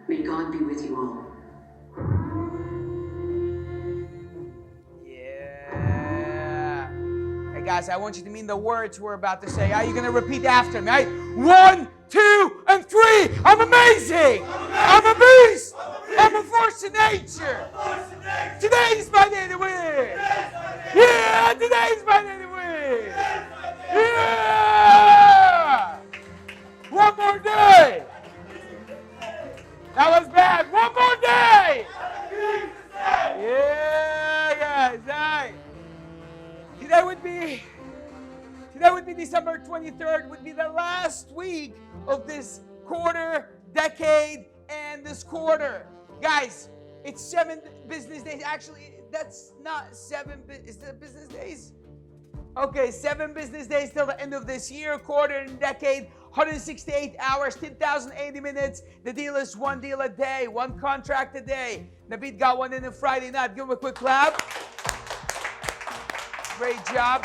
May God be with you all. Yeah. Hey guys, I want you to mean the words we're about to say. Are you gonna repeat after me? Right? 1, 2, and 3. I'm amazing. I'm a beast. I'm a force of nature. Today's my day to win. Yeah, today's my day to win. Yeah. One more day. That was bad. One more day. Yeah, guys. All right. Today would be December 23rd, would be the last week of this quarter, decade, and this quarter. Guys, it's 7 business days. Actually, that's not 7, is that business days? Okay, 7 business days till the end of this year, quarter, and decade. 168 hours, 10,080 minutes. The deal is 1 deal a day, 1 contract a day. Naveed got one in a Friday night. Give him a quick clap. Great job.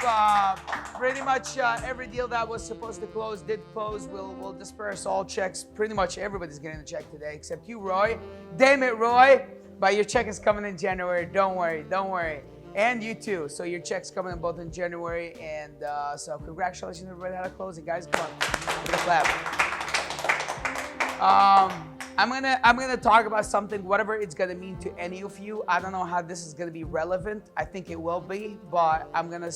Pretty much every deal that was supposed to close did close. We'll disperse all checks. Pretty much everybody's getting a check today except you, Roy. Damn it, Roy. But your check is coming in January. Don't worry. And you too. So your check's coming in both in January. And so congratulations, everybody had a closing. Guys, come on. Give a clap. I'm gonna talk about something, whatever it's gonna mean to any of you. I don't know how this is gonna be relevant. I think it will be, but I'm gonna,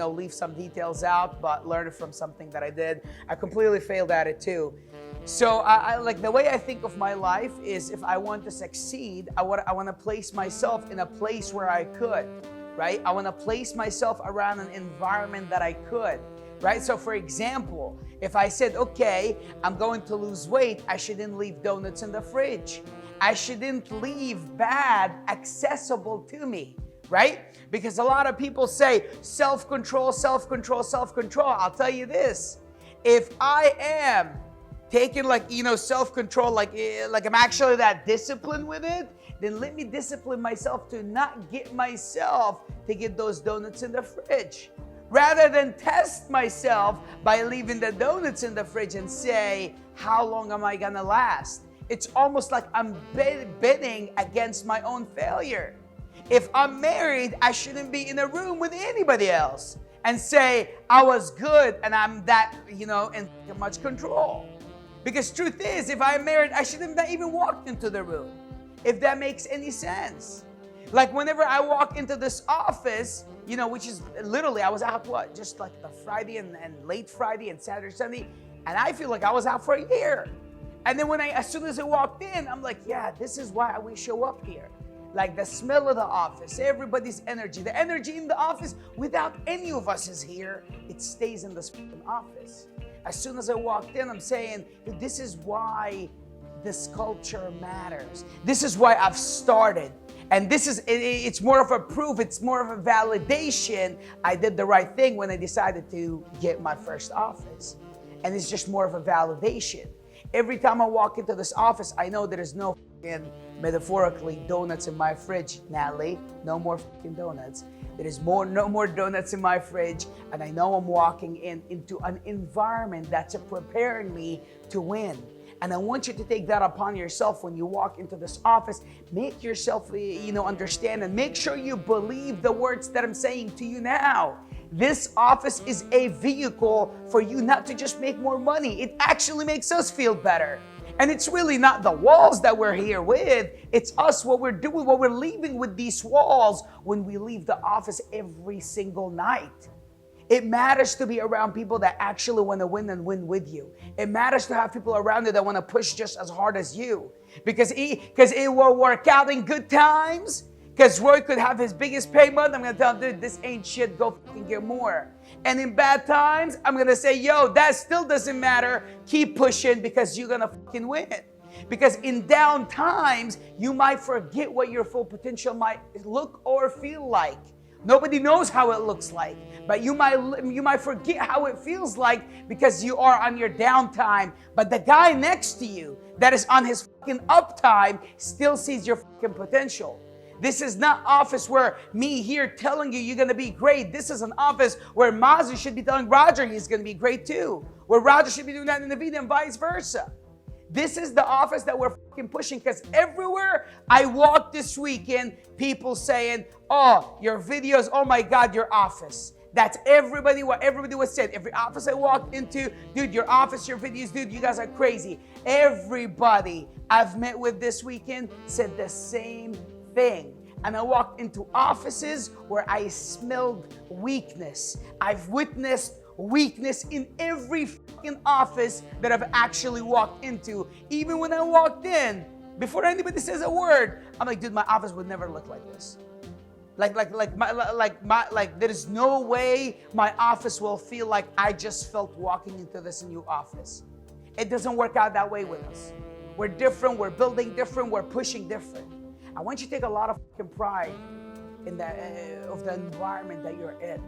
leave some details out, but learn it from something that I did. I completely failed at it too. So I like the way I think of my life is if I want to succeed, I want to place myself in a place where I could, right? I want to place myself around an environment that I could. Right? So for example, if I said, okay, I'm going to lose weight, I shouldn't leave donuts in the fridge. I shouldn't leave bad accessible to me, right? Because a lot of people say self-control, self-control, self-control. I'll tell you this, if I am taking self-control, like I'm actually that disciplined with it, then let me discipline myself to not get myself to get those donuts in the fridge. Rather than test myself by leaving the donuts in the fridge and say, how long am I gonna last? It's almost like I'm betting against my own failure. If I'm married, I shouldn't be in a room with anybody else and say, I was good and I'm that, in much control. Because truth is, if I'm married, I shouldn't have even walked into the room, if that makes any sense. Like whenever I walk into this office, which is literally, I was out just like the Friday and late Friday and Saturday, Sunday, and I feel like I was out for a year. And then as soon as I walked in, I'm like, yeah, this is why we show up here. Like the smell of the office, everybody's energy, the energy in the office, without any of us is here, it stays in this office. As soon as I walked in, I'm saying, this is why this culture matters. This is why I've started. And it's more of a proof, it's more of a validation. I did the right thing when I decided to get my first office. And it's just more of a validation. Every time I walk into this office, I know there is no metaphorically donuts in my fridge, Natalie. No more donuts. There is no more donuts in my fridge. And I know I'm walking into an environment that's preparing me to win. And I want you to take that upon yourself when you walk into this office. Make yourself, understand and make sure you believe the words that I'm saying to you now. This office is a vehicle for you not to just make more money. It actually makes us feel better. And it's really not the walls that we're here with. It's us, what we're doing, what we're leaving with these walls when we leave the office every single night. It matters to be around people that actually want to win and win with you. It matters to have people around you that want to push just as hard as you. Because it will work out in good times. Because Roy could have his biggest pay month. I'm going to tell him, dude, this ain't shit. Go fucking get more. And in bad times, I'm going to say, yo, that still doesn't matter. Keep pushing because you're going to fucking win. Because in down times, you might forget what your full potential might look or feel like. Nobody knows how it looks like, but you might forget how it feels like because you are on your downtime. But the guy next to you that is on his fucking uptime still sees your fucking potential. This is not office where me here telling you you're gonna be great. This is an office where Mazu should be telling Roger he's gonna be great too. Where Roger should be doing that in the video and vice versa. This is the office that we're fucking pushing, because everywhere I walk this weekend, people saying, oh, your videos, oh my God, your office. That's what everybody was said. Every office I walked into, dude, your office, your videos, dude, you guys are crazy. Everybody I've met with this weekend said the same thing. And I walked into offices where I smelled weakness. I've witnessed weakness in every fucking office that I've actually walked into. Even when I walked in, before anybody says a word, I'm like, dude, my office would never look like this. There is no way my office will feel like I just felt walking into this new office. It doesn't work out that way with us. We're different, we're building different, we're pushing different. I want you to take a lot of fucking pride in of the environment that you're in.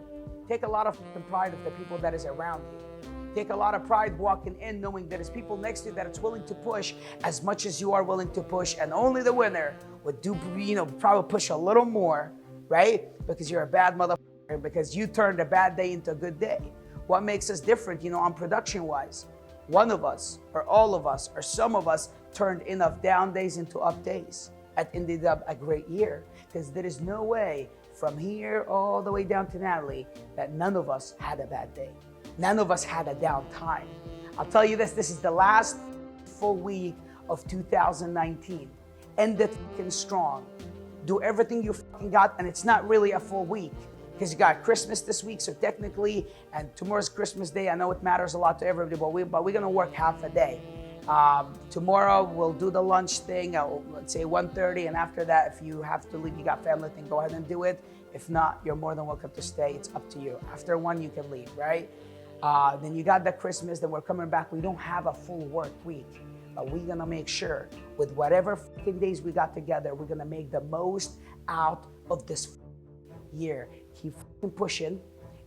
Take a lot of fucking pride of the people that is around you. Take a lot of pride walking in knowing there's people next to you that it's willing to push as much as you are willing to push, and only the winner would do, probably push a little more, right? Because you're a bad motherfucker, because you turned a bad day into a good day. What makes us different, on production-wise? One of us, or all of us, or some of us turned enough down days into up days. It ended up a great year, because there is no way from here all the way down to Natalie that none of us had a bad day. None of us had a down time. I'll tell you this is the last full week of 2019. End it fucking strong. Do everything you fucking got, and it's not really a full week because you got Christmas this week, so technically, and tomorrow's Christmas Day. I know it matters a lot to everybody, but we're gonna work half a day. Tomorrow we'll do the lunch thing, let's say 1:30, and after that, if you have to leave, you got family thing, go ahead and do it. If not, you're more than welcome to stay. It's up to you. After 1, you can leave, right? Then you got the Christmas, then we're coming back. We don't have a full work week, but we're gonna make sure with whatever fucking days we got together, we're gonna make the most out of this year. Keep fucking pushing.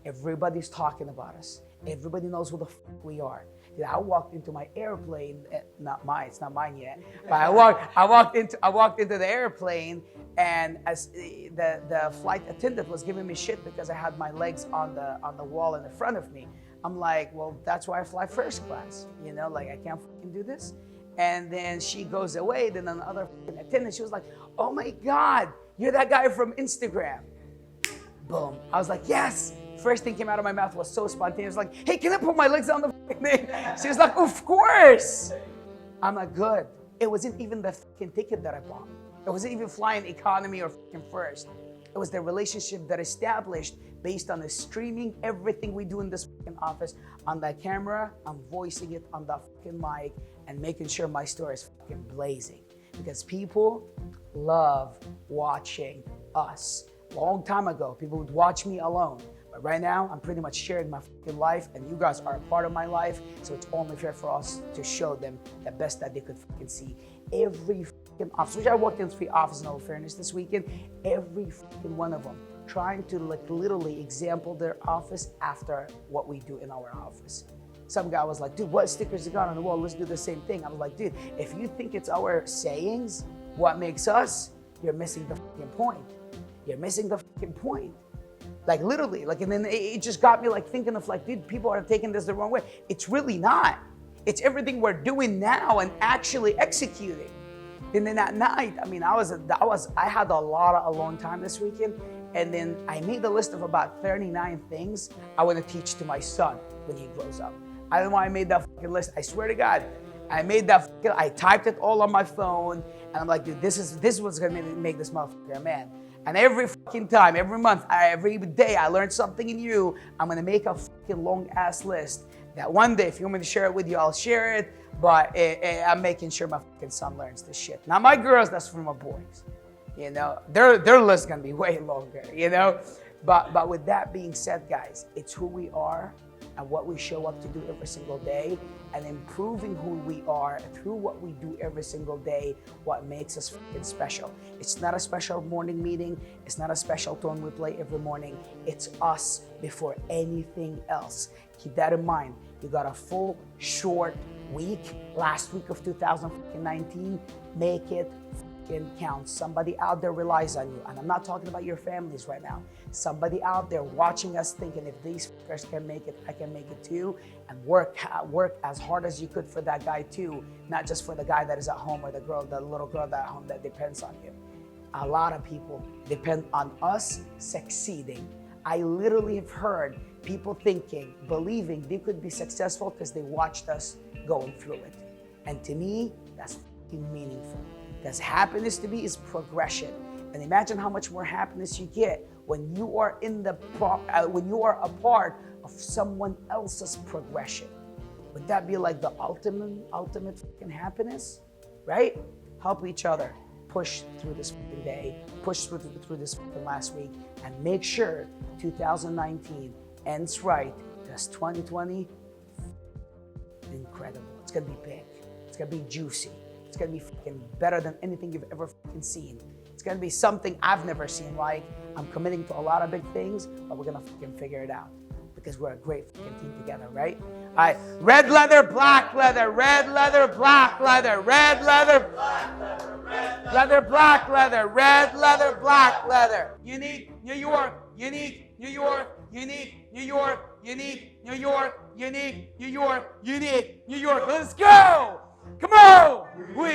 Everybody's talking about us. Everybody knows who the fuck we are. I walked into my airplane, it's not mine yet, but I walked into the airplane, and as the flight attendant was giving me shit because I had my legs on the wall in the front of me. I'm like, well, that's why I fly first class, I can't fucking do this. And then she goes away, then another fucking attendant, she was like, oh my God, you're that guy from Instagram. Boom. I was like, yes. First thing came out of my mouth was so spontaneous, like, hey, can I put my legs on the fucking thing? She was like, of course. I'm like, good. It wasn't even the fucking ticket that I bought. It wasn't even flying economy or fucking first. It was the relationship that established based on the streaming, everything we do in this fucking office. On that camera, I'm voicing it on the fucking mic and making sure my story is fucking blazing. Because people love watching us. Long time ago, people would watch me alone. But right now, I'm pretty much sharing my fucking life, and you guys are a part of my life, so it's only fair for us to show them the best that they could fucking see. Every fucking office, which I walked in 3 offices in all fairness this weekend, every fucking one of them trying to literally example their office after what we do in our office. Some guy was like, dude, what stickers you got on the wall? Let's do the same thing. I was like, dude, if you think it's our sayings, what makes us, you're missing the fucking point. You're missing the fucking point. Like literally, and then it just got me thinking of dude, people are taking this the wrong way. It's really not. It's everything we're doing now and actually executing. And then at night, I had a lot of alone time this weekend, and then I made a list of about 39 things I want to teach to my son when he grows up. I don't know why I made that fucking list. I swear to God, I typed it all on my phone, and I'm like, dude, this is what's gonna make this motherfucker a man. And every fucking time, every month, every day I learn something new, I'm gonna make a fucking long ass list that one day, if you want me to share it with you, I'll share it, but I'm making sure my fucking son learns this shit. Not my girls, that's for my boys. Their list is gonna be way longer, But with that being said, guys, it's who we are and what we show up to do every single day, and improving who we are through what we do every single day, what makes us fucking special. It's not a special morning meeting. It's not a special tone we play every morning. It's us before anything else. Keep that in mind. You got a full, short week, last week of 2019. Make it fucking counts. Somebody out there relies on you. And I'm not talking about your families right now. Somebody out there watching us thinking, if these fuckers can make it, I can make it too. And work as hard as you could for that guy too. Not just for the guy that is at home or the little girl that at home that depends on you. A lot of people depend on us succeeding. I literally have heard people thinking, believing they could be successful because they watched us going through it. And to me, that's fucking meaningful. Because happiness to me is progression. And imagine how much more happiness you get when you are when you are a part of someone else's progression. Would that be like the ultimate fucking happiness? Right? Help each other push through this fucking day, push through this fucking last week, and make sure 2019 ends right, because 2020, incredible. It's gonna be big. It's gonna be juicy. It's gonna be fucking better than anything you've ever fucking seen. It's gonna be something I've never seen. Like, I'm committing to a lot of big things, but we're gonna fucking figure it out because we're a great fucking team together, right? All right, red leather, black leather, red leather, black leather, red leather, black leather, red leather, black leather, red leather, black leather. Unique New York, unique New York, unique New York, unique New York, unique New York, unique New York. Let's go! Come on! We